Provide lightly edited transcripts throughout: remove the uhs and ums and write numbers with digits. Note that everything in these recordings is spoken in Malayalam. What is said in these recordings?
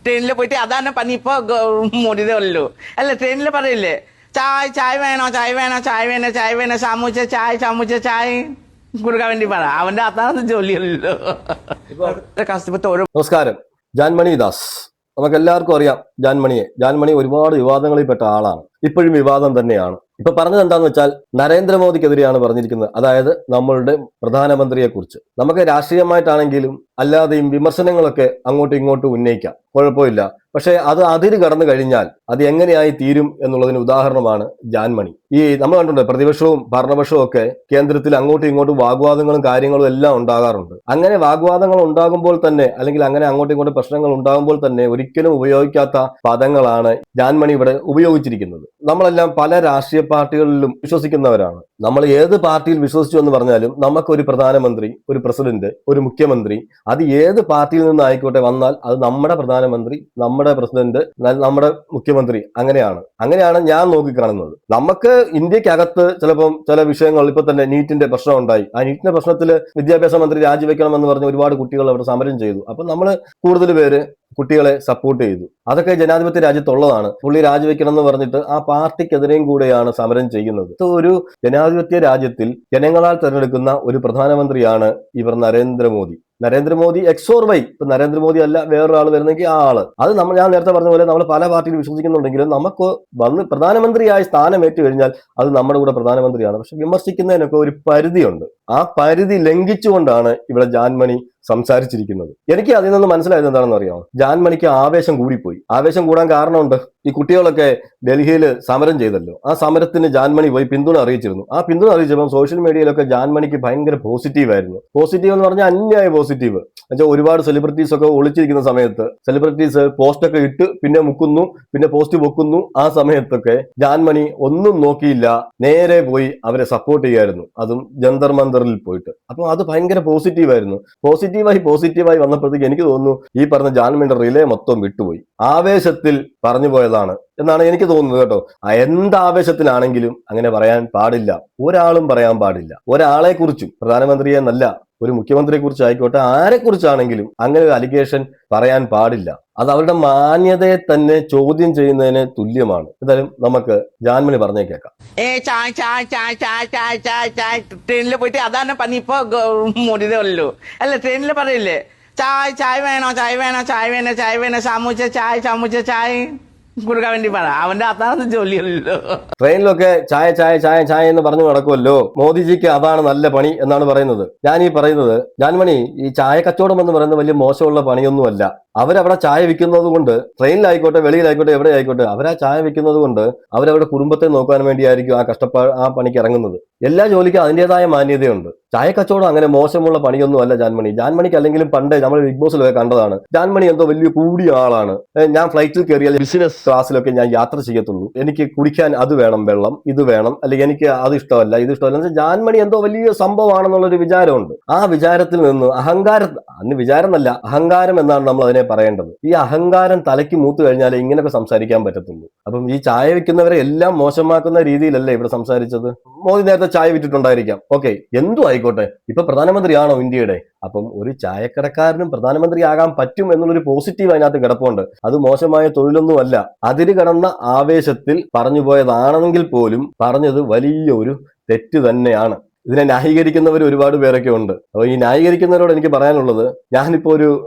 ട്രെയിനിൽ പോയിട്ട് അതാണ് പണി. ഇപ്പൊ മോദിതേ ഉള്ളൂ അല്ല, ട്രെയിനിൽ പറയില്ലേ ചായ വേണോ ചായ വേണോ ചായ വേണോ ചായ വേണോ സമൂച്ച ചായ കൊടുക്കാൻ വേണ്ടി പറ. അവന്റെ അതാണ് ജോലിയല്ലോ. കഷ്ടപ്പെട്ട് ഓരോ. നമസ്കാരം. ജാൻമണി ദാസ് നമുക്ക് എല്ലാവർക്കും അറിയാം. ജാൻമണി ഒരുപാട് വിവാദങ്ങളിൽപ്പെട്ട ആളാണ്. ഇപ്പോഴും വിവാദം തന്നെയാണ്. ഇപ്പൊ പറഞ്ഞത് എന്താന്ന് വെച്ചാൽ നരേന്ദ്രമോദിക്കെതിരെയാണ് പറഞ്ഞിരിക്കുന്നത്. അതായത് നമ്മളുടെ പ്രധാനമന്ത്രിയെ കുറിച്ച്. നമുക്ക് രാഷ്ട്രീയമായിട്ടാണെങ്കിലും അല്ലാതെയും വിമർശനങ്ങളൊക്കെ അങ്ങോട്ടും ഇങ്ങോട്ടും ഉന്നയിക്കാം, കുഴപ്പമില്ല. പക്ഷെ അത് അതിര് കടന്നു കഴിഞ്ഞാൽ അത് എങ്ങനെയായി തീരും എന്നുള്ളതിന് ഉദാഹരണമാണ് ജാൻമണി. നമ്മൾ കണ്ടിട്ടുണ്ട്, പ്രതിപക്ഷവും ഭരണപക്ഷവും ഒക്കെ കേന്ദ്രത്തിൽ അങ്ങോട്ടും ഇങ്ങോട്ടും വാഗ്വാദങ്ങളും കാര്യങ്ങളും എല്ലാം ഉണ്ടാകാറുണ്ട്. അങ്ങനെ വാഗ്വാദങ്ങൾ ഉണ്ടാകുമ്പോൾ തന്നെ, അല്ലെങ്കിൽ അങ്ങനെ അങ്ങോട്ടും ഇങ്ങോട്ടും പ്രശ്നങ്ങൾ ഉണ്ടാകുമ്പോൾ തന്നെ ഒരിക്കലും ഉപയോഗിക്കാത്ത പദങ്ങളാണ് ജാൻമണി ഇവിടെ ഉപയോഗിച്ചിരിക്കുന്നത്. നമ്മളെല്ലാം പല രാഷ്ട്രീയ പാർട്ടികളിലും വിശ്വസിക്കുന്നവരാണ്. നമ്മൾ ഏത് പാർട്ടിയിൽ വിശ്വസിച്ചു എന്ന് പറഞ്ഞാലും നമുക്കൊരു പ്രധാനമന്ത്രി, ഒരു പ്രസിഡന്റ്, ഒരു മുഖ്യമന്ത്രി, അത് ഏത് പാർട്ടിയിൽ നിന്നായിക്കോട്ടെ വന്നാൽ അത് നമ്മുടെ പ്രധാനമന്ത്രി, നമ്മുടെ പ്രസിഡന്റ്, നമ്മുടെ മുഖ്യമന്ത്രി, അങ്ങനെയാണ് ഞാൻ നോക്കിക്കാണുന്നത്. നമുക്ക് ഇന്ത്യക്കകത്ത് ചിലപ്പം ചില വിഷയങ്ങൾ, ഇപ്പൊ തന്നെ നീറ്റിന്റെ പ്രശ്നം ഉണ്ടായി. ആ നീറ്റിന്റെ പ്രശ്നത്തിൽ വിദ്യാഭ്യാസ മന്ത്രി രാജിവെക്കണമെന്ന് പറഞ്ഞ് ഒരുപാട് കുട്ടികൾ അവിടെ സമരം ചെയ്തു. അപ്പൊ നമ്മൾ കൂടുതൽ പേര് കുട്ടികളെ സപ്പോർട്ട് ചെയ്തു. അതൊക്കെ ജനാധിപത്യ രാജ്യത്തുള്ളതാണ്. പുള്ളി രാജിവെക്കണം എന്ന് പറഞ്ഞിട്ട് ആ പാർട്ടിക്കെതിരെയും കൂടെയാണ് സമരം ചെയ്യുന്നത്. ഒരു ജനാധിപത്യ രാജ്യത്തിൽ ജനങ്ങളാൽ തെരഞ്ഞെടുക്കുന്ന ഒരു പ്രധാനമന്ത്രിയാണ് ഇവർ നരേന്ദ്രമോദി XY. ഇപ്പൊ നരേന്ദ്രമോദി അല്ല വേറൊരാൾ വരുന്നെങ്കിൽ ആ ആള്. അത് ഞാൻ നേരത്തെ പറഞ്ഞ പോലെ നമ്മൾ പല പാർട്ടിയിൽ വിശ്വസിക്കുന്നുണ്ടെങ്കിലും നമുക്ക് വന്ന് പ്രധാനമന്ത്രിയായി സ്ഥാനമേറ്റു കഴിഞ്ഞാൽ അത് നമ്മുടെ കൂടെ പ്രധാനമന്ത്രിയാണ്. പക്ഷെ വിമർശിക്കുന്നതിനൊക്കെ ഒരു പരിധിയുണ്ട്. ആ പരിധി ലംഘിച്ചുകൊണ്ടാണ് ഇവിടെ ജാൻമണി സംസാരിച്ചിരിക്കുന്നത്. എനിക്ക് അതിൽ നിന്ന് മനസ്സിലായത് എന്താണെന്ന് അറിയാമോ? ജാൻമണിക്ക് ആവേശം കൂടിപ്പോയി. ആവേശം കൂടാൻ കാരണമുണ്ട്. ഈ കുട്ടികളൊക്കെ ഡൽഹിയിൽ സമരം ചെയ്തല്ലോ. ആ സമരത്തിന് ജാൻമണി പോയി പിന്തുണ അറിയിച്ചിരുന്നു. ആ പിന്തുണ അറിയിച്ചപ്പോൾ സോഷ്യൽ മീഡിയയിലൊക്കെ ജാൻമണിക്ക് ഭയങ്കര പോസിറ്റീവ് ആയിരുന്നു. പോസിറ്റീവ് എന്ന് പറഞ്ഞാൽ അന്യായ പോസിറ്റീവ്. എന്നുവെച്ചാൽ ഒരുപാട് സെലിബ്രിറ്റീസ് ഒക്കെ ഒളിച്ചിരിക്കുന്ന സമയത്ത് സെലിബ്രിറ്റീസ് പോസ്റ്റൊക്കെ ഇട്ട് പിന്നെ മുക്കുന്നു, പിന്നെ പോസ്റ്റ് വെക്കുന്നു. ആ സമയത്തൊക്കെ ജാൻമണി ഒന്നും നോക്കിയില്ല, നേരെ പോയി അവരെ സപ്പോർട്ട് ചെയ്യായിരുന്നു. അതും ജന്തർ മന്ദറിൽ പോയിട്ട്. അപ്പൊ അത് ഭയങ്കര പോസിറ്റീവായിരുന്നു. പോസിറ്റീവായി വന്നപ്പോഴത്തേക്ക് എനിക്ക് തോന്നുന്നു ഈ പറഞ്ഞ ജാൻമണിയുടെ റിലേ മൊത്തം വിട്ടുപോയി. ആവേശത്തിൽ പറഞ്ഞു പോയതാണ് എന്നാണ് എനിക്ക് തോന്നുന്നത് കേട്ടോ. എന്ത് ആവേശത്തിലാണെങ്കിലും അങ്ങനെ പറയാൻ പാടില്ല. ഒരാളും പറയാൻ പാടില്ല. ഒരാളെ കുറിച്ചും, പ്രധാനമന്ത്രിയെ എന്നല്ല, ഒരു മുഖ്യമന്ത്രിയെ കുറിച്ച് ആയിക്കോട്ടെ, ആരെക്കുറിച്ചാണെങ്കിലും അങ്ങനെ ഒരു അലിഗേഷൻ പറയാൻ പാടില്ല. അത് അവരുടെ മാന്യതയെ തന്നെ ചോദ്യം ചെയ്യുന്നതിന് തുല്യമാണ്. എന്തായാലും നമുക്ക് ജാൻമണി പറഞ്ഞേ കേൾക്കാം. ട്രെയിനിൽ പോയിട്ട് അതാണ് പണി. ഇപ്പൊ മോദിതേ ഉള്ളൂ അല്ല, ട്രെയിനിൽ പറയില്ലേ ചായ വേണോ ചായ വേണോ ചായ വേണോ ചായ വേണോ സമൂച്ച ചായ കൊടുക്കാൻ വേണ്ടി പറ. അവന്റെ അതാണ് ജോലിയല്ലോ. ട്രെയിനിലൊക്കെ ചായ എന്ന് പറഞ്ഞു നടക്കുമല്ലോ. മോദിജിക്ക് അതാണ് നല്ല പണി എന്നാണ് പറയുന്നത്. ഞാൻ ഈ പറയുന്നത്, ജാൻമണി, ഈ ചായ കച്ചവടം എന്ന് പറയുന്നത് വലിയ മോശമുള്ള പണിയൊന്നുമല്ല. അവരവിടെ ചായ വിൽക്കുന്നത് കൊണ്ട്, ട്രെയിനിലായിക്കോട്ടെ വെളിയിലായിക്കോട്ടെ എവിടെ ആയിക്കോട്ടെ, അവരാ ചായ വിൽക്കുന്നത് കൊണ്ട് അവരവരുടെ കുടുംബത്തെ നോക്കാൻ വേണ്ടിയായിരിക്കും ആ പണിക്ക് ഇറങ്ങുന്നത്. എല്ലാ ജോലിക്കും അതിൻ്റെതായ മാന്യതയുണ്ട്. ചായ കച്ചവടം അങ്ങനെ മോശമുള്ള പണിയൊന്നും അല്ല ജാൻമണിക്ക് അല്ലെങ്കിലും പണ്ടേ നമ്മൾ ബിഗ് ബോസിലൊക്കെ കണ്ടതാണ്. ജാൻമണി എന്തോ വലിയ കൂടിയ ആളാണ്. ഞാൻ ഫ്ലൈറ്റിൽ കയറിയാൽ ബിസിനസ് ക്ലാസ്സിലൊക്കെ ഞാൻ യാത്ര ചെയ്യത്തുള്ളൂ, എനിക്ക് കുടിക്കാൻ അത് വേണം, വെള്ളം ഇത് വേണം, അല്ലെങ്കിൽ എനിക്ക് അത് ഇഷ്ടമല്ല ഇത് ഇഷ്ടമല്ല. ജാൻമണി എന്തോ വലിയ സംഭവമാണെന്നുള്ളൊരു വിചാരമുണ്ട്. ആ വിചാരത്തിൽ നിന്ന് അഹങ്കാരം എന്നാണ് നമ്മൾ അതിനെ പറയേണ്ടത്. ഈ അഹങ്കാരം തലയ്ക്ക് മൂത്ത് കഴിഞ്ഞാൽ ഇങ്ങനെയൊക്കെ സംസാരിക്കാൻ പറ്റത്തുള്ളൂ. അപ്പം ഈ ചായ വിൽക്കുന്നവരെ എല്ലാം മോശമാക്കുന്ന രീതിയിലല്ലേ ഇവിടെ സംസാരിച്ചത്. മോദി നേരത്തെ ചായ വിറ്റിട്ടുണ്ടായിരിക്കാം, ഓക്കെ, എന്തു ആയിക്കോട്ടെ. ഇപ്പൊ പ്രധാനമന്ത്രിയാണോ ഇന്ത്യയുടെ? അപ്പം ഒരു ചായക്കടക്കാരനും പ്രധാനമന്ത്രി ആകാൻ പറ്റും എന്നുള്ളൊരു പോസിറ്റീവ് അതിനകത്ത് കിടപ്പുണ്ട്. അത് മോശമായ തൊഴിലൊന്നുമല്ല. അതിര് കടന്ന ആവേശത്തിൽ പറഞ്ഞു പോയതാണെങ്കിൽ പോലും പറഞ്ഞത് വലിയ ഒരു തെറ്റ് തന്നെയാണ്. ഇതിനെ ന്യായീകരിക്കുന്നവർ ഒരുപാട് പേരൊക്കെ ഉണ്ട്. അപ്പൊ ഈ ന്യായീകരിക്കുന്നവരോട് എനിക്ക് പറയാനുള്ളത്, ഞാനിപ്പോ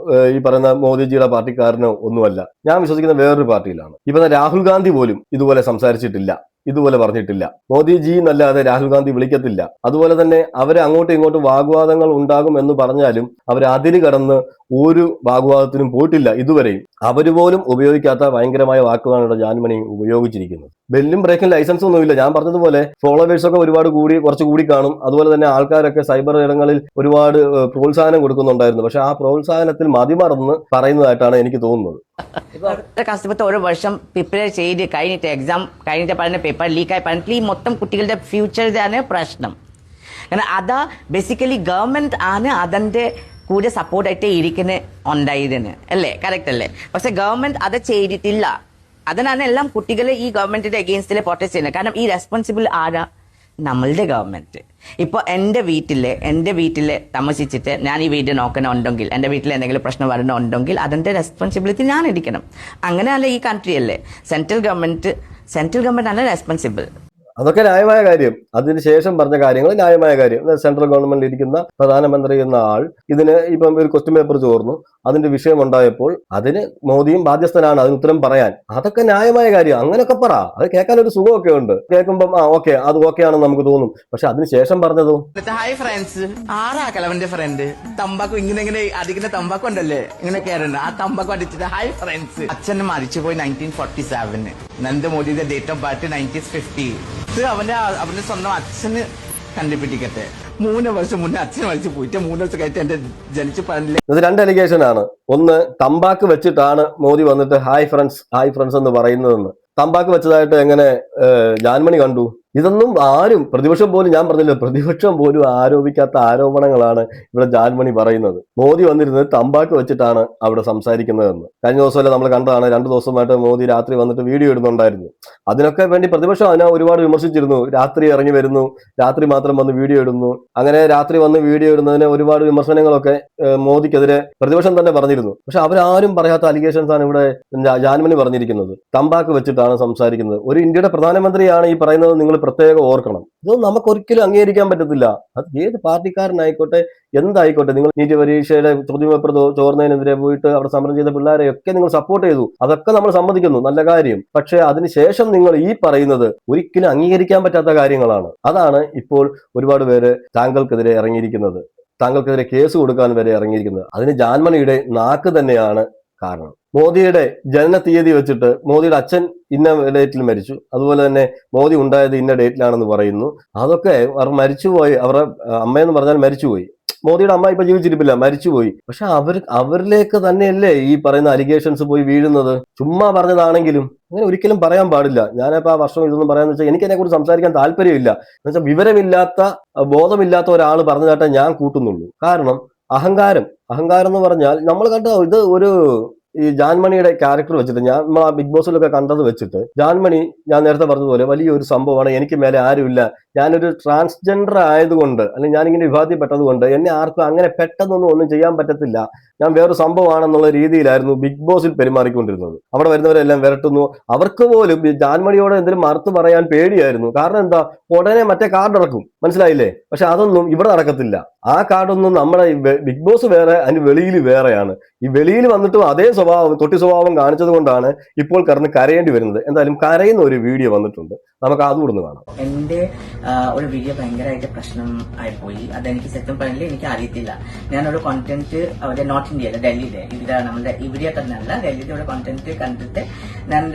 ഈ പറയുന്ന മോദിജിയുടെ പാർട്ടിക്കാരനോ ഒന്നുമല്ല. ഞാൻ വിശ്വസിക്കുന്ന വേറൊരു പാർട്ടിയിലാണ്. ഇപ്പൊ രാഹുൽ ഗാന്ധി പോലും ഇതുപോലെ സംസാരിച്ചിട്ടില്ല, ഇതുപോലെ പറഞ്ഞിട്ടില്ല. മോദിജി എന്നല്ലാതെ രാഹുൽ ഗാന്ധി വിളിക്കത്തില്ല. അതുപോലെ തന്നെ അവര് അങ്ങോട്ടും ഇങ്ങോട്ടും വാഗ്വാദങ്ങൾ ഉണ്ടാകും എന്ന് പറഞ്ഞാലും അവർ അതിര് കടന്ന് ഒരു വാഗ്വാദത്തിനും പോയിട്ടില്ല ഇതുവരെയും. അവര് പോലും ഉപയോഗിക്കാത്ത ഭയങ്കരമായ വാക്കുകളാണ് ഇവിടെ ജാൻമണി ഉപയോഗിച്ചിരിക്കുന്നത്. ബെല്ലും ബ്രേക്കും ലൈസൻസ് ഒന്നുമില്ല. ഞാൻ പറഞ്ഞതുപോലെ ഫോളോവേഴ്സ് ഒക്കെ കുറച്ച് കൂടി കാണും. അതുപോലെ തന്നെ ആൾക്കാരൊക്കെ സൈബർ ഇടങ്ങളിൽ ഒരുപാട് പ്രോത്സാഹനം കൊടുക്കുന്നുണ്ടായിരുന്നു. പക്ഷെ ആ പ്രോത്സാഹനത്തിൽ മതിമറന്ന് പറയുന്നതായിട്ടാണ് എനിക്ക് തോന്നുന്നത്. കഷ്ടപ്പെട്ട് ഓരോ വർഷം പ്രിപ്പയർ ചെയ്ത് കഴിഞ്ഞിട്ട് എക്സാം കഴിഞ്ഞിട്ട് പറഞ്ഞ പേപ്പർ ലീക്കായി പറഞ്ഞിട്ട് ഈ മൊത്തം കുട്ടികളുടെ ഫ്യൂച്ചറിലാണ് പ്രശ്നം. കാരണം അതാ ബേസിക്കലി ഗവൺമെന്റ് ആണ് അതിന്റെ കൂടെ സപ്പോർട്ടായിട്ട് ഉണ്ടായതിന് അല്ലേ, കറക്റ്റ് അല്ലേ? പക്ഷെ ഗവൺമെന്റ് അത് ചെയ്തിട്ടില്ല. അതിനാണ് എല്ലാം കുട്ടികളെ ഈ ഗവൺമെന്റിന്റെ അഗെയിൻസ്റ്റിലെ പ്രൊട്ടസ്റ്റ് ചെയ്യുന്നത്. കാരണം ഈ റെസ്പോൺസിബിൾ ആരാ? നമ്മളുടെ ഗവൺമെൻറ്. ഇപ്പോൾ എൻ്റെ വീട്ടിൽ താമസിച്ചിട്ട് ഞാൻ ഈ വീട് നോക്കണമെന്നുണ്ടെങ്കിൽ, എൻ്റെ വീട്ടിൽ എന്തെങ്കിലും പ്രശ്നം വരണമെന്നുണ്ടെങ്കിൽ അതിൻ്റെ റെസ്പോൺസിബിലിറ്റി ഞാൻ എടുക്കണം. അങ്ങനെയല്ല ഈ കൺട്രി അല്ലേ. സെൻട്രൽ ഗവൺമെൻറ് ആണ് റെസ്പോൺസിബിൾ. അതൊക്കെ ന്യായമായ കാര്യം. അതിനുശേഷം പറഞ്ഞ കാര്യങ്ങൾ ന്യായമായ കാര്യം. സെൻട്രൽ ഗവൺമെന്റിൽ ഇരിക്കുന്ന പ്രധാനമന്ത്രി എന്ന ആൾ ഇതിന് ഇപ്പം ഒരു ക്വസ്റ്റ്യൻ പേപ്പർ ചോർന്നു, അതിന്റെ വിഷയം ഉണ്ടായപ്പോൾ അതിന് മോദിയും ബാധ്യസ്ഥനാണ് അതിന് ഉത്തരം പറയാൻ. അതൊക്കെ ന്യായമായ കാര്യം. അങ്ങനെയൊക്കെ പറ. അത് കേൾക്കാൻ ഒരു സുഖമൊക്കെ ഉണ്ട്. കേൾക്കുമ്പം ഓക്കെ അത് ഓക്കെ ആണെന്ന് നമുക്ക് തോന്നും. പക്ഷെ അതിനുശേഷം പറഞ്ഞതോ, ഹായ് ഫ്രണ്ട്സ്, ആരാ കിളവന്റെ ഫ്രണ്ട് തമ്പാക്കു ഇങ്ങനെ അടിക്കുന്ന തമ്പാക്കു ഉണ്ടല്ലേ, ഇങ്ങനെ കയറുന്നു. ആ തമ്പാക്കു അടിച്ചിട്ട് ഹായ് ഫ്രണ്ട്സ്. അച്ഛന് മരിച്ചുപോയി 1947. നരേന്ദ്രമോദിയുടെ ഡേറ്റ് ഓഫ് ബർത്ത് 1950. ഇത് അവന്റെ സ്വന്തം അച്ഛന് കണ്ടുപിടിക്കട്ടെ. 3 വർഷം മുന്നേ അച്ഛൻ മരിച്ചു പോയിട്ട് 3 വർഷം കഴിഞ്ഞിട്ട് എന്റെ ജനിച്ചു പറഞ്ഞില്ലേ. ഇത് 2 അലിഗേഷൻ ആണ്. ഒന്ന്, തമ്പാക്ക് വെച്ചിട്ടാണ് മോദി വന്നിട്ട് ഹായ് ഫ്രണ്ട്സ് എന്ന് പറയുന്നതെന്ന്. തമ്പാക്ക് വെച്ചതായിട്ട് എങ്ങനെ ജാൻമണി കണ്ടു? ഇതൊന്നും ആരും, പ്രതിപക്ഷം പോലും, ഞാൻ പറഞ്ഞില്ല, പ്രതിപക്ഷം പോലും ആരോപിക്കാത്ത ആരോപണങ്ങളാണ് ഇവിടെ ജാൻമണി പറയുന്നത്. മോദി വന്നിരുന്നത് തമ്പാക്ക് വെച്ചിട്ടാണ് അവിടെ സംസാരിക്കുന്നതെന്ന്. കഴിഞ്ഞ ദിവസമല്ലേ നമ്മൾ കണ്ടതാണ്. 2 ദിവസമായിട്ട് മോദി രാത്രി വന്നിട്ട് വീഡിയോ ഇടുന്നുണ്ടായിരുന്നു. അതിനൊക്കെ വേണ്ടി പ്രതിപക്ഷം അതിനെ ഒരുപാട് വിമർശിച്ചിരുന്നു. രാത്രി ഇറങ്ങി വരുന്നു, രാത്രി മാത്രം വന്ന് വീഡിയോ ഇടുന്നു. അങ്ങനെ രാത്രി വന്ന് വീഡിയോ ഇടുന്നതിന് ഒരുപാട് വിമർശനങ്ങളൊക്കെ മോദിക്കെതിരെ പ്രതിപക്ഷം തന്നെ പറഞ്ഞിരുന്നു. പക്ഷെ അവരാരും പറയാത്ത അലിഗേഷൻസ് ആണ് ഇവിടെ ജാൻമണി പറഞ്ഞിരിക്കുന്നത്. തമ്പാക്ക് വെച്ചിട്ടാണ് സംസാരിക്കുന്നത്. ഒരു ഇന്ത്യയുടെ പ്രധാനമന്ത്രിയാണ് ഈ പറയുന്നത്. നിങ്ങൾ പ്രത്യേകം ഓർക്കണം. ഇതൊന്നും നമുക്ക് ഒരിക്കലും അംഗീകരിക്കാൻ പറ്റത്തില്ല. അത് ഏത് പാർട്ടിക്കാരനായിക്കോട്ടെ, എന്തായിക്കോട്ടെ. നിങ്ങൾ നീറ്റ് പരീക്ഷയുടെ ചോദ്യപേപ്പർ ചോർന്നതിനെതിരെ പോയിട്ട് അവിടെ സമരം ചെയ്ത പിള്ളേരെയൊക്കെ നിങ്ങൾ സപ്പോർട്ട് ചെയ്തു. അതൊക്കെ നമ്മൾ സമ്മതിക്കുന്നു, നല്ല കാര്യം. പക്ഷെ അതിനുശേഷം നിങ്ങൾ ഈ പറയുന്നത് ഒരിക്കലും അംഗീകരിക്കാൻ പറ്റാത്ത കാര്യങ്ങളാണ്. അതാണ് ഇപ്പോൾ ഒരുപാട് പേര് താങ്കൾക്കെതിരെ ഇറങ്ങിയിരിക്കുന്നത്, താങ്കൾക്കെതിരെ കേസ് കൊടുക്കാൻ വരെ ഇറങ്ങിയിരിക്കുന്നത്. അതിന് ജാൻമണിയുടെ നാക്ക് തന്നെയാണ് കാരണം. മോദിയുടെ ജനന തീയതി വെച്ചിട്ട് മോദിയുടെ അച്ഛൻ ഇന്ന ഡേറ്റിൽ മരിച്ചു, അതുപോലെ തന്നെ മോദി ഉണ്ടായത് ഇന്ന ഡേറ്റിലാണെന്ന് പറയുന്നു. അതൊക്കെ അവർ മരിച്ചുപോയി, അവരുടെ അമ്മയെന്ന് പറഞ്ഞാൽ മരിച്ചുപോയി. മോദിയുടെ അമ്മ ഇപ്പൊ ജീവിച്ചിരിപ്പില്ല, മരിച്ചുപോയി. പക്ഷെ അവരിലേക്ക് തന്നെയല്ലേ ഈ പറയുന്ന അലിഗേഷൻസ് പോയി വീഴുന്നത്. ചുമ്മാ പറഞ്ഞതാണെങ്കിലും അങ്ങനെ ഒരിക്കലും പറയാൻ പാടില്ല. ഞാനിപ്പോ ആ വർഷം ഇതൊന്നും പറയാന്ന് വെച്ചാൽ എനിക്ക് അതിനെക്കുറിച്ച് സംസാരിക്കാൻ താല്പര്യമില്ല. എന്ന് വെച്ചാൽ വിവരമില്ലാത്ത, ബോധമില്ലാത്ത ഒരാൾ പറഞ്ഞതായിട്ടേ ഞാൻ കൂട്ടുന്നുള്ളൂ. കാരണം അഹങ്കാരം എന്ന് പറഞ്ഞാൽ നമ്മൾ കണ്ടോ, ഇത് ഒരു ഈ ജാൻമണിയുടെ ക്യാരക്ടർ വെച്ചിട്ട് നമ്മൾ ആ ബിഗ് ബോസിലൊക്കെ കണ്ടത് വെച്ചിട്ട് ജാൻമണി, ഞാൻ നേരത്തെ പറഞ്ഞതുപോലെ വലിയൊരു സംഭവമാണ്, എനിക്ക് മേലെ ആരുമില്ല, ഞാനൊരു ട്രാൻസ്ജെൻഡർ ആയതുകൊണ്ട്, അല്ലെങ്കിൽ ഞാനിങ്ങനെ വിഭാഗത്തിൽപ്പെട്ടത് കൊണ്ട് എന്നെ ആർക്കും അങ്ങനെ ഒന്നും ചെയ്യാൻ പറ്റത്തില്ല, ഞാൻ വേറൊരു സംഭവമാണെന്നുള്ള രീതിയിലായിരുന്നു ബിഗ് ബോസിൽ പെരുമാറിക്കൊണ്ടിരുന്നത്. അവിടെ വരുന്നവരെല്ലാം വിരട്ടുന്നു. അവർക്ക് പോലും ജാൻമണിയോട് എന്തെങ്കിലും മറുത്ത് പറയാൻ പേടിയായിരുന്നു. കാരണം എന്താ, ഉടനെ മറ്റേ കാർഡ് ഇറക്കും, മനസ്സിലായില്ലേ? പക്ഷെ അതൊന്നും ഇവിടെ നടക്കത്തില്ല. ആ കാർഡൊന്നും നമ്മുടെ ബിഗ് ബോസ് വേറെ, അതിന് വെളിയിൽ വേറെയാണ്. ഈ വെളിയിൽ വന്നിട്ടും അതേ തൊട്ടി സ്വഭാവം കാണിച്ചത് കൊണ്ടാണ് ഇപ്പോൾ കിടന്ന് കരയേണ്ടി വരുന്നത്. എന്തായാലും കരയുന്ന ഒരു വീഡിയോ വന്നിട്ടുണ്ട്, നമുക്ക് അതുകൂടെ ഒന്ന് കാണാം. എന്റെ ഒരു വീഡിയോ ഭയങ്കരമായിട്ട് പ്രശ്നം ആയിപ്പോയി. അതെനിക്ക് സത്യം പറഞ്ഞില്ല, എനിക്ക് അറിയത്തില്ല. ഞാനൊരു കോണ്ടന്റ് അവിടെ നോർത്ത് ഇന്ത്യയിലെ, ഡൽഹിയിലെ, നമ്മുടെ ഇവിടെ തന്നെ അല്ല, ഡൽഹിയിലെ ഒരു കോണ്ടന്റ് കണ്ടിട്ട് ഞാൻ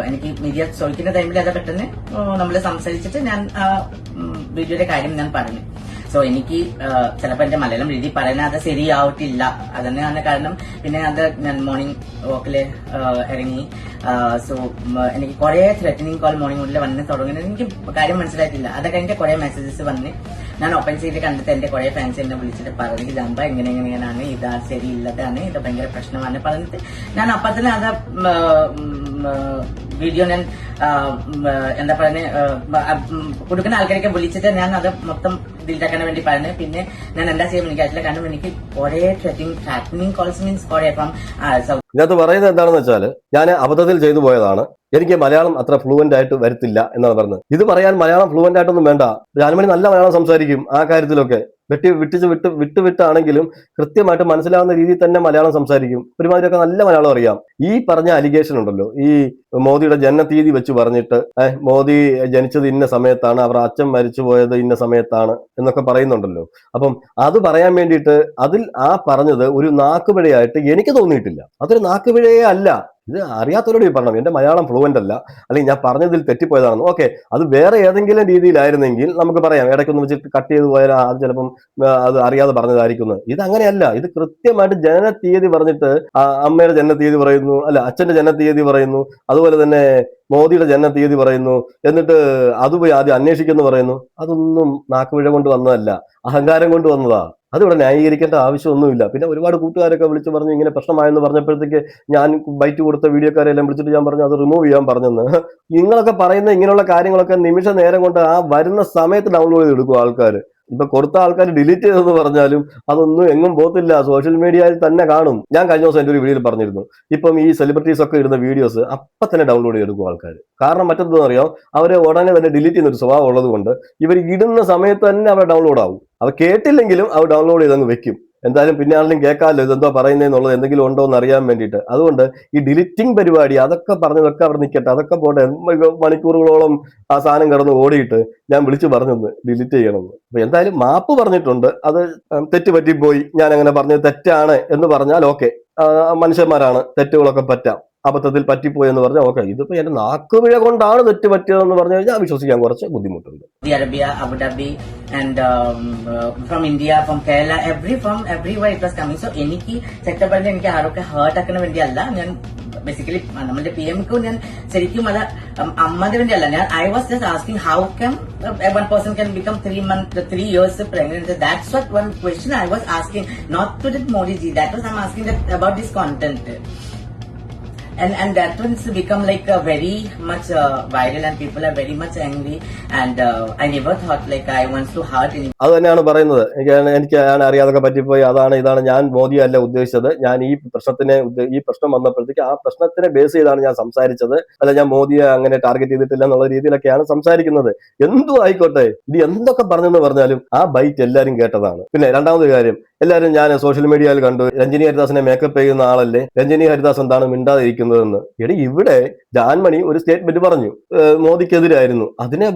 എനിക്ക് മീഡിയ ചോദിക്കുന്ന ടൈമിൽ അത് പെട്ടെന്ന് നമ്മൾ സംസാരിച്ചിട്ട് ഞാൻ വീഡിയോയുടെ കാര്യം ഞാൻ പറഞ്ഞു. സോ എനിക്ക് ചിലപ്പോൾ എന്റെ മലയാളം രീതി പറയാൻ അത് ശരിയാവത്തില്ല. അതന്നെയാണ് കാരണം. പിന്നെ അത് ഞാൻ മോർണിംഗ് വാക്കില് ഇറങ്ങി. സോ എനിക്ക് കുറെ ത്രെറ്റനിങ് കോൾ മോർണിംഗ് മുതൽ വന്ന് തുടങ്ങുന്നത് എനിക്ക് കാര്യം മനസ്സിലായിട്ടില്ല. അതൊക്കെ എനിക്ക് കുറെ മെസ്സേജസ് വന്ന് ഞാൻ ഓപ്പൺ ചെയ്ത് കണ്ടിട്ട് എന്റെ കുറെ ഫാൻസ് എന്നെ വിളിച്ചിട്ട് പറഞ്ഞു, ജാമ്പ എങ്ങനെയാണ്, ഇതാ ശരിയില്ലതാണ്, ഇത് ഭയങ്കര പ്രശ്നമാണ് പറഞ്ഞിട്ട് ഞാൻ അപ്പൊ തന്നെ അത് വീഡിയോ ഞാൻ എന്താ പറയുന്നത് കൊടുക്കുന്ന ആൾക്കാരൊക്കെ വിളിച്ചിട്ട് ഞാൻ അത് മൊത്തം ഡിലീറ്റാക്കാൻ വേണ്ടി പറഞ്ഞു. പിന്നെ ഞാൻ എന്താ ചെയ്യാൻ എനിക്കറിയില്ല. കാരണം എനിക്ക് കുറെ ത്രെറ്റനിങ് കോൾസ് മീൻസ് കുറെ ഇപ്പം ഇതിനകത്ത് പറയുന്നത് എന്താണെന്ന് വെച്ചാൽ, ഞാൻ അബദ്ധത്തിൽ ചെയ്തു പോയതാണ്, എനിക്ക് മലയാളം അത്ര ഫ്ലുവന്റ് ആയിട്ട് വരത്തില്ല എന്നാണ് പറഞ്ഞത്. ഇത് പറയാൻ മലയാളം ഫ്ലുവന്റ് ആയിട്ടൊന്നും വേണ്ട. ജാൻമണി നല്ല മലയാളം സംസാരിക്കും. ആ കാര്യത്തിലൊക്കെ വിട്ടാണെങ്കിലും കൃത്യമായിട്ട് മനസ്സിലാവുന്ന രീതിയിൽ തന്നെ മലയാളം സംസാരിക്കും. ഒരുമാതിരിയൊക്കെ നല്ല മലയാളം അറിയാം. ഈ പറഞ്ഞ അലിഗേഷൻ ഉണ്ടല്ലോ, ഈ മോദിയുടെ ജനനതീയതി വെച്ച് പറഞ്ഞിട്ട് മോദി ജനിച്ചത് ഇന്ന സമയത്താണ്, അവർ അച്ഛൻ മരിച്ചു പോയത് ഇന്ന സമയത്താണ് എന്നൊക്കെ പറയുന്നുണ്ടല്ലോ. അപ്പം അത് പറയാൻ വേണ്ടിയിട്ട് അതിൽ ആ പറഞ്ഞത് ഒരു നാക്കുപിഴയായിട്ട് എനിക്ക് തോന്നിയിട്ടില്ല. അതൊരു നാക്കുപിഴയേ അല്ല. ഇത് അറിയാത്തവരോട് പറയണം, എന്റെ മലയാളം ഫ്ലുവന്റ് അല്ല, അല്ലെങ്കിൽ ഞാൻ പറഞ്ഞതിൽ തെറ്റിപ്പോയതാണെന്ന്. ഓക്കെ, അത് വേറെ ഏതെങ്കിലും രീതിയിലായിരുന്നെങ്കിൽ നമുക്ക് പറയാം, ഇടയ്ക്കൊന്ന് വെച്ചിട്ട് കട്ട് ചെയ്ത് പോയാൽ അത് ചിലപ്പം അത് അറിയാതെ പറഞ്ഞതായിരിക്കുന്നത്. ഇത് അങ്ങനെയല്ല. ഇത് കൃത്യമായിട്ട് ജനനതീയതി പറഞ്ഞിട്ട് അമ്മയുടെ ജനനതീയതി പറയുന്നു, അല്ല അച്ഛന്റെ ജനനതീയതി പറയുന്നു, അതുപോലെ തന്നെ മോദിയുടെ ജനനതീയതി പറയുന്നു, എന്നിട്ട് അത് പോയി ആദ്യം അന്വേഷിക്കുന്നു പറയുന്നു. അതൊന്നും നാക്കുപിഴ കൊണ്ട് വന്നതല്ല, അഹങ്കാരം കൊണ്ട് വന്നതാ. അതിവിടെ ന്യായീകരിക്കേണ്ട ആവശ്യമൊന്നുമില്ല. പിന്നെ ഒരുപാട് കൂട്ടുകാരൊക്കെ വിളിച്ച് പറഞ്ഞു ഇങ്ങനെ പ്രശ്നമായെന്ന് പറഞ്ഞപ്പോഴത്തേക്ക് ഞാൻ ബൈറ്റ് കൊടുത്ത വീഡിയോക്കാരെല്ലാം വിളിച്ചിട്ട് ഞാൻ പറഞ്ഞു അത് റിമൂവ് ചെയ്യാൻ പറഞ്ഞെന്ന്. നിങ്ങളൊക്കെ പറയുന്ന ഇങ്ങനെയുള്ള കാര്യങ്ങളൊക്കെ നിമിഷ നേരം കൊണ്ട് ആ വരുന്ന സമയത്ത് ഡൗൺലോഡ് ചെയ്തെടുക്കും ആൾക്കാർ. ഇപ്പൊ കൊടുത്ത ആൾക്കാർ ഡിലീറ്റ് ചെയ്തെന്ന് പറഞ്ഞാലും അതൊന്നും എങ്ങും പോകത്തില്ല, സോഷ്യൽ മീഡിയയിൽ തന്നെ കാണും. ഞാൻ കഴിഞ്ഞ ദിവസം എൻ്റെ ഒരു വീഡിയോയിൽ പറഞ്ഞിരുന്നു, ഇപ്പം ഈ സെലിബ്രിറ്റീസ് ഒക്കെ ഇടുന്ന വീഡിയോസ് അപ്പം തന്നെ ഡൗൺലോഡ് ചെയ്തെടുക്കും ആൾക്കാർ. കാരണം മറ്റെന്തെന്ന് അറിയാം, അവരെ ഉടനെ തന്നെ ഡിലീറ്റ് ചെയ്യുന്ന ഒരു സ്വഭാവം ഉള്ളത് കൊണ്ട് ഇവർ ഇടുന്ന സമയത്ത് തന്നെ അവർ ഡൗൺലോഡ് ആവും. അവർ കേട്ടില്ലെങ്കിലും അവർ ഡൗൺലോഡ് ചെയ്തങ്ങ് വെക്കും. എന്തായാലും പിന്നെ ആണെങ്കിലും കേൾക്കാമല്ലോ ഇതെന്തോ പറയുന്നതെന്നുള്ളത്, എന്തെങ്കിലും ഉണ്ടോ എന്ന് അറിയാൻ വേണ്ടിയിട്ട്. അതുകൊണ്ട് ഈ ഡിലിറ്റിംഗ് പരിപാടി അതൊക്കെ പറഞ്ഞതൊക്കെ അവിടെ നിൽക്കട്ടെ, അതൊക്കെ പോട്ടെ. മണിക്കൂറുകളോളം ആ സാധനം കിടന്ന് ഓടിയിട്ട് ഞാൻ വിളിച്ചു പറഞ്ഞെന്ന് ഡിലീറ്റ് ചെയ്യണമെന്ന്. അപ്പൊ എന്തായാലും മാപ്പ് പറഞ്ഞിട്ടുണ്ട്. അത് തെറ്റ് പറ്റിപ്പോയി, ഞാൻ അങ്ങനെ പറഞ്ഞത് തെറ്റാണ് എന്ന് പറഞ്ഞാൽ ഓക്കെ, മനുഷ്യന്മാരാണ്, തെറ്റുകളൊക്കെ പറ്റാം, അബദ്ധത്തിൽ പറ്റിപ്പോയി എന്ന് പറഞ്ഞാൽ ഓക്കെ. ഇതിപ്പോ എന്റെ നാക്കുപിഴ കൊണ്ടാണ് തെറ്റ് പറ്റിയതെന്ന് പറഞ്ഞു കഴിഞ്ഞാൽ വിശ്വസിക്കാൻ കുറച്ച് ബുദ്ധിമുട്ടുണ്ട്. Saudi Arabia, Abu Dhabi, and from India, from Kerala, from everywhere it was coming. So എനിക്ക് സെറ്റപ്പ് എനിക്ക് ആരൊക്കെ ഹേർട്ട് ആക്കുന്ന വേണ്ടിയല്ല ഞാൻ ബേസിക്കലി നമ്മുടെ പി എംക്കും ഞാൻ ശരിക്കും അത് അമ്മന്റെ വേണ്ടിയല്ല. ഞാൻ I was just asking how come one person can become 3 years pregnant. That's what one question I was asking, not to the Modi ji. That was I'm asking that about this content. And that one's become like very much viral and people are very much angry and I never thought like I want to hurt anyone. അത് തന്നെയാണ് പറയുന്നത്. എനിക്ക് അറിയാതൊക്കെ പറ്റിപ്പോയി, അതാണ് ഇതാണ്. ഞാൻ മോദിയല്ല ഉദ്ദേശിച്ചത്. ഞാൻ ഈ പ്രശ്നം വന്നപ്പോഴത്തേക്ക് ആ പ്രശ്നത്തിനെ ബേസ് ചെയ്താണ് ഞാൻ സംസാരിച്ചത്. അല്ല, ഞാൻ മോദിയെ അങ്ങനെ ടാർഗറ്റ് ചെയ്തിട്ടില്ല എന്നുള്ള രീതിയിലൊക്കെയാണ് സംസാരിക്കുന്നത്. എന്തും ആയിക്കോട്ടെ, ഇത് എന്തൊക്കെ പറഞ്ഞെന്ന് പറഞ്ഞാലും ആ ബൈറ്റ് എല്ലാവരും കേട്ടതാണ്. പിന്നെ രണ്ടാമത് കാര്യം, എല്ലാവരും ഞാൻ സോഷ്യൽ മീഡിയയിൽ കണ്ടു രഞ്ജിനി ഹരിദാസിനെ മേക്കപ്പ് ചെയ്യുന്ന ആളല്ലേ, രഞ്ജിനി ഹരിദാസ് എന്താണ് മിണ്ടാതിരിക്കുന്നതെന്ന്. എടി, ഇവിടെ ജാൻമണി ഒരു സ്റ്റേറ്റ്മെന്റ് പറഞ്ഞു, മോദിക്കെതിരായിരുന്നു. അതിനെ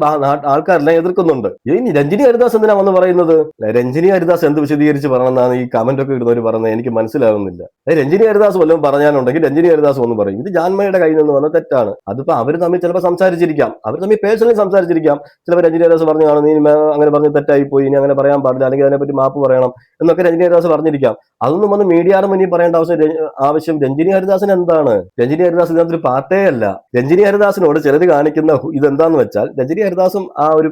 ആൾക്കാരെല്ലാം എതിർക്കുന്നുണ്ട്. ഇനി രഞ്ജിനി ഹരിദാസ് എന്തിനാ വന്ന് പറയുന്നത്? രഞ്ജിനി ഹരിദാസ് എന്ത് വിശദീകരിച്ച് പറഞ്ഞെന്നാണ് ഈ കമന്റ് ഒക്കെ ഇടുന്നവർ പറഞ്ഞത്? എനിക്ക് മനസ്സിലാവുന്നില്ല. രഞ്ജിനി ഹരിദാസ് വല്ലതും പറഞ്ഞാലുണ്ടെങ്കിൽ രഞ്ജിനി ഹരിദാസ് ഒന്ന് പറയും, ഇത് ജാൻമണിയുടെ കയ്യിൽ നിന്ന് വന്ന തെറ്റാണ്. അതിപ്പോ അവർ തമ്മിൽ ചിലപ്പോൾ സംസാരിച്ചിരിക്കാം, അവർ തമ്മിൽ പേഴ്സണലി സംസാരിച്ചിരിക്കാം. ചിലപ്പോൾ രഞ്ജിനി ഹരിദാസ് പറഞ്ഞു കാണും, നീ അങ്ങനെ പറഞ്ഞ് തെറ്റായി പോയി, ഇനി അങ്ങനെ പറയാൻ പാടില്ല, അല്ലെങ്കിൽ അതിനെപ്പറ്റി മാപ്പ് പറയണം എന്നൊക്കെ രഞ്ജിനി ഹരിദാസ് പറഞ്ഞിരിക്കാം. അതൊന്നും വന്ന് മീഡിയയുടെ മുന്നിൽ പറയേണ്ട ആവശ്യം രഞ്ജിനി ഹരിദാസിന് എന്താണ്? രഞ്ജിനി ഹരിദാസ് ഇതിനകത്തൊരു പാർട്ടേ അല്ല. രഞ്ജിനി ഹരിദാസിനോട് ചിലർ കാണിക്കുന്ന ഇതെന്താന്ന് വെച്ചാൽ, രഞ്ജിനി ഹരിദാസും ആ ഒരു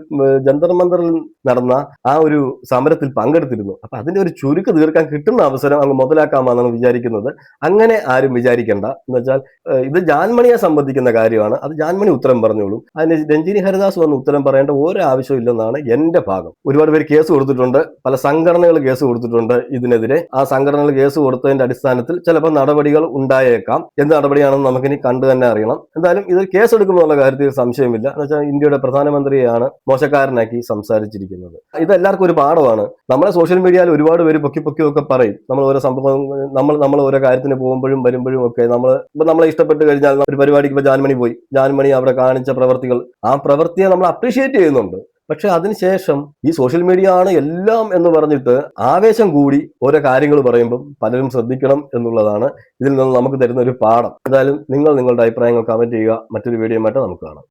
ജന്തർ മന്ദറിൽ നടന്ന ആ ഒരു സമരത്തിൽ പങ്കെടുത്തിരുന്നു. അപ്പൊ അതിന്റെ ഒരു ചുരുക്ക് തീർക്കാൻ കിട്ടുന്ന അവസരം അങ്ങ് മുതലാക്കാമെന്നാണ് വിചാരിക്കുന്നത്. അങ്ങനെ ആരും വിചാരിക്കേണ്ട. എന്ന് വെച്ചാൽ ഇത് ജാൻമണിയെ സംബന്ധിക്കുന്ന കാര്യമാണ്, അത് ജാൻമണി ഉത്തരം പറഞ്ഞോളും. അതിന് രഞ്ജിനി ഹരിദാസ് വന്ന് ഉത്തരം പറയേണ്ട ഒരു ആവശ്യമില്ലെന്നാണ് എന്റെ ഭാഗം. ഒരുപാട് പേര് കേസ് കൊടുത്തിട്ടുണ്ട്, പല സംഘടനകൾ കേസ് കൊടുത്തിട്ടുണ്ട് ഇതിനെതിരെ. ആ സംഘടനകൾ കേസ് കൊടുത്തതിന്റെ അടിസ്ഥാനത്തിൽ ചിലപ്പോൾ നടപടികൾ ഉണ്ടായേക്കാം. എന്ത് നടപടിയാണെന്ന് നമുക്കിനി കണ്ടു തന്നെ അറിയണം. എന്തായാലും ഇത് കേസ് എടുക്കുമെന്നുള്ള കാര്യത്തിൽ സംശയമില്ല. എന്ന് വെച്ചാൽ ഇന്ത്യയുടെ പ്രധാനമന്ത്രിയെയാണ് മോശക്കാരനാക്കി സംസാരിച്ചിരിക്കുന്നത്. ഇത് എല്ലാവർക്കും ഒരു പാഠമാണ്. നമ്മളെ സോഷ്യൽ മീഡിയയിൽ ഒരുപാട് പേര് പൊക്കിയൊക്കെ പറയും. നമ്മൾ ഓരോ സംഭവം നമ്മൾ ഓരോ കാര്യത്തിന് പോകുമ്പോഴും വരുമ്പോഴും ഒക്കെ നമ്മളെ ഇഷ്ടപ്പെട്ട് കഴിഞ്ഞാൽ ഒരു പരിപാടിക്ക് ഇപ്പൊ ജാൻമണി അവിടെ കാണിച്ച പ്രവർത്തികൾ, ആ പ്രവൃത്തിയെ നമ്മൾ അപ്രീഷിയേറ്റ് ചെയ്യുന്നുണ്ട്. പക്ഷെ അതിനുശേഷം ഈ സോഷ്യൽ മീഡിയ ആണ് എല്ലാം എന്ന് പറഞ്ഞിട്ട് ആവേശം കൂടി ഓരോ കാര്യങ്ങൾ പറയുമ്പം പലരും ശ്രദ്ധിക്കണം എന്നുള്ളതാണ് ഇതിൽ നിന്ന് നമുക്ക് തരുന്ന ഒരു പാഠം. എന്തായാലും നിങ്ങൾ നിങ്ങളുടെ അഭിപ്രായങ്ങൾ കമന്റ് ചെയ്യുക. മറ്റൊരു വീഡിയോയുമായിട്ട് നമുക്ക് കാണാം.